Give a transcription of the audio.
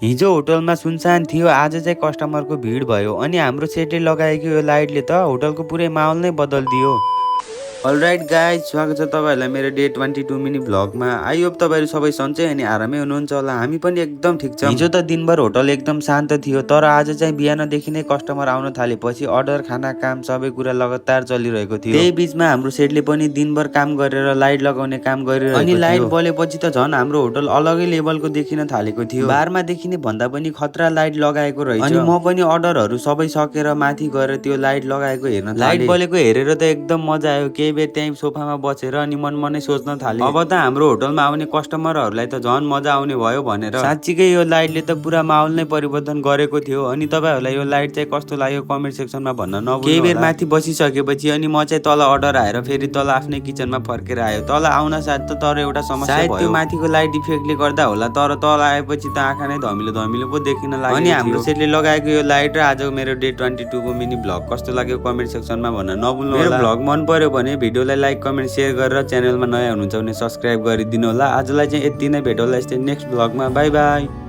हिजो होटलमा सुनसान थियो, आज चाहिँ कस्टमरको भिड भयो अनि हाम्रो सेटले लगाएको यो लाइटले त होटलको पुरै माहौल नै बदलिदियो। अलराइट गाइज, स्वागत छ तपाईँहरूलाई मेरो डे 22 मिनी भ्लगमा। आई होप तपाईँहरू सबै सन्चै अनि आरामै हुनुहुन्छ होला। हामी पनि एकदम ठिक छौँ। हिजो त दिनभर होटल एकदम शान्त थियो, तर आज चाहिँ बिहानदेखि नै कस्टमर आउन थालेपछि अर्डर, खाना, काम सबै कुरा लगातार चलिरहेको थियो। त्यही बीचमा हाम्रो सेटले पनि दिनभर काम गरेर लाइट लगाउने काम गरिरहेको थियो। अनि लाइट बलेपछि त झन् हाम्रो होटल अलगै लेभलको देखिन थालेको थियो। बारमा देखिने भन्दा पनि खतरा लाइट लगाएको रहेछ। अनि म पनि अर्डरहरू सबै सकेर माथि गएर त्यो लाइट लगाएको हेर्न थालेँ। लाइट बलेको हेरेर त एकदम मजा आयो। केही बेर त्यहीँ सोफामा बसेर अनि मनै सोच्न थालेँ, अब त हाम्रो होटलमा आउने कस्टमरहरूलाई त झन् मजा आउने भयो भनेर। साँच्चीकै यो लाइटले त पुरा माहौल नै परिवर्तन गरेको थियो। अनि तपाईँहरूलाई यो लाइट चाहिँ कस्तो लाग्यो कमेन्ट सेक्सनमा भन्न नभुल्नु। केही बेर माथि बसिसकेपछि अनि म चाहिँ तल अर्डर आएर फेरि तल आफ्नै किचनमा फर्केर आयो। तल आउन साथ त तर एउटा समस्या भयो। त्यो माथिको लाइट इफेक्टले गर्दा होला, तर तल आएपछि त आँखा नै धमिलो पो देखिन लाग्यो। अनि हाम्रो सेटले लगाएको यो लाइट र आज मेरो डे 22 को मिनी भ्लग कस्तो लाग्यो कमेन्ट सेक्सनमा भन्न नभुल्नु होला। मेरो भ्लग मन पर्यो भने भिडियोलाई लाइक, कमेन्ट, सेयर गरेर च्यानलमा नयाँ हुनुहुन्छ भने सब्सक्राइब गरिदिनु होला। आजलाई चाहिँ यति नै, भेटौँला यस्तै नेक्स्ट भ्लगमा। By by.